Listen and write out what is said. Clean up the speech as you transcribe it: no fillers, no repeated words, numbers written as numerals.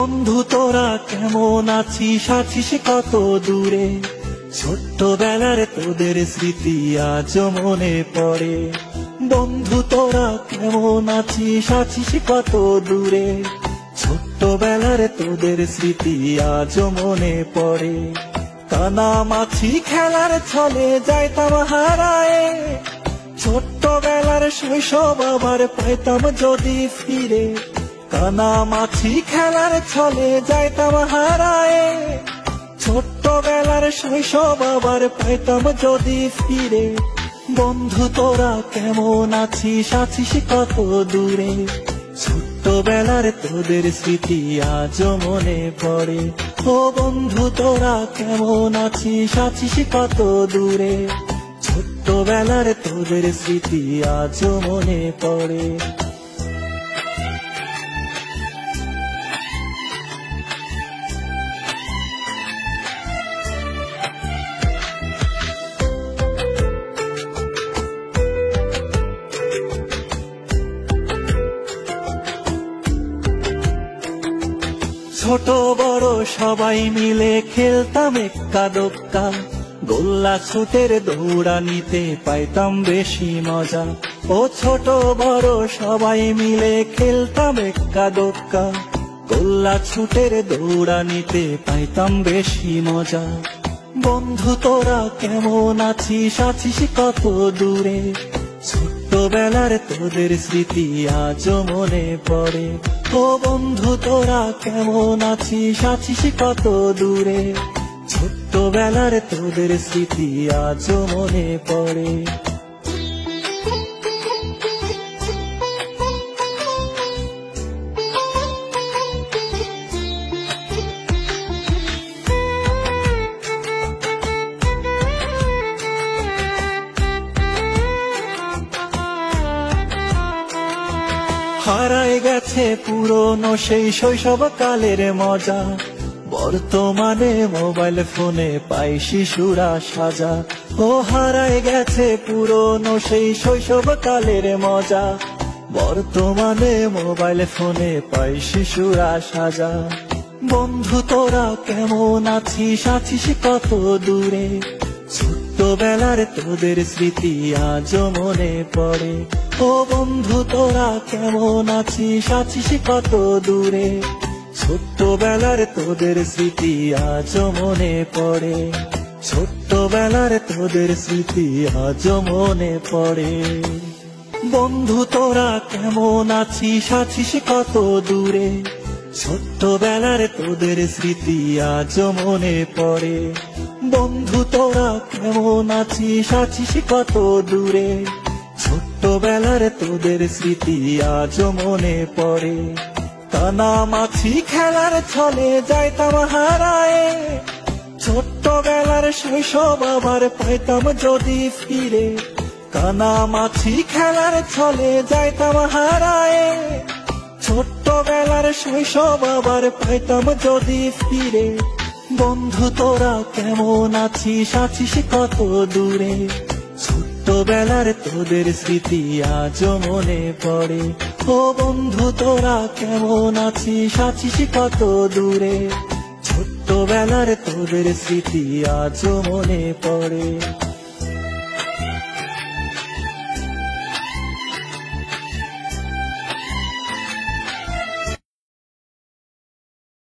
বন্ধু তোরা কেমন আছিস, আছিস কত দূরে? ছোট্টবেলার তোদের স্মৃতি আজও মনে পড়ে। বন্ধু তোরা কেমন আছিস, আছিস কত দূরে? ছোট্টবেলার তোদের স্মৃতি আজও মনে পড়ে। কানামাছি খেলার ছলে যাইতাম হারায়ে, ছোট্টবেলার শৈশব আবার পাইতাম যদি ফিরে। কানামাছি খেলার ছলে যাইতাম হারায়ে, ছোট্টবেলার শৈশব আবার পাইতাম যদি ফিরে। বন্ধু তোরা কেমন আছিস, আছিস কত দূরে? ছোট্টবেলার তোদের স্মৃতি আজও মনে পড়ে। ও বন্ধু তোরা কেমন আছিস, আছিস কত দূরে? ছোট্টবেলার তোদের স্মৃতি আজও মনে পড়ে। ছোট বড় সবাই মিলে খেলতাম এক্কা দোক্কা, গোল্লা ছুটের দৌড়ানিতে পাইতাম বেশি মজা। ও ছোট বড় সবাই মিলে খেলতাম এক্কা দোক্কা, গোল্লা ছুটের দৌড়ানিতে পাইতাম বেশি মজা। বন্ধু তোরা কেমন আছিস, আছিস কত দূরে? ছোট্টবেলার তোদের স্মৃতি আজও মনে পড়ে। ও বন্ধু তোরা কেমন আছিস, আছিস কত দূরে? ছোট্টবেলার তোদের স্মৃতি আজও মনে পড়ে। হারায় গেছে পুরনো সেই শৈশব কালের মজা, বর্তমানে মোবাইল ফোনে পাই শিশুরা সাজা। ও হারায় গেছে পুরনো সেই শৈশব কালের মজা, বর্তমানে মোবাইল ফোনে পাই শিশুরা সাজা। বন্ধু তোরা কেমন আছিস, আছিস কত দূরে? ছোট্টবেলার তোদের স্মৃতি আজও মনে পড়ে। ও বন্ধু তোরা কেমন আছিস, আছিস কত দূরে? ছোট্টবেলার তোদের স্মৃতি আজও মনে পড়ে। ছোট্টবেলার তোদের স্মৃতি আজও মনে পড়ে। বন্ধু তোরা কেমন আছিস, আছিস কত দূরে? ছোট্টবেলার তোদের স্মৃতি আজও মনে পড়ে। বন্ধু তোরা কেমন আছিস, আছিস কত দূরে? ছোট্টবেলার তোদের স্মৃতি আজও মনে পড়ে। কানামাছি খেলার ছলে যাইতাম হারায়ে, ছোট্টবেলার শৈশব আবার পাইতাম যদি ফিরে। কানামাছি খেলার ছলে যাইতাম হারায়ে, ছোট্টবেলার শৈশব আবার পাইতাম যদি ফিরে। বন্ধু তোরা কেমন আছিস, আছিস কত দূরে? ছোট্টবেলার তোদের স্মৃতি আজও মনে পড়ে। ও বন্ধু তোরা কেমন আছিস, আছিস কত দূরে? ছোট্টবেলার তোদের স্মৃতি আজও মনে পড়ে।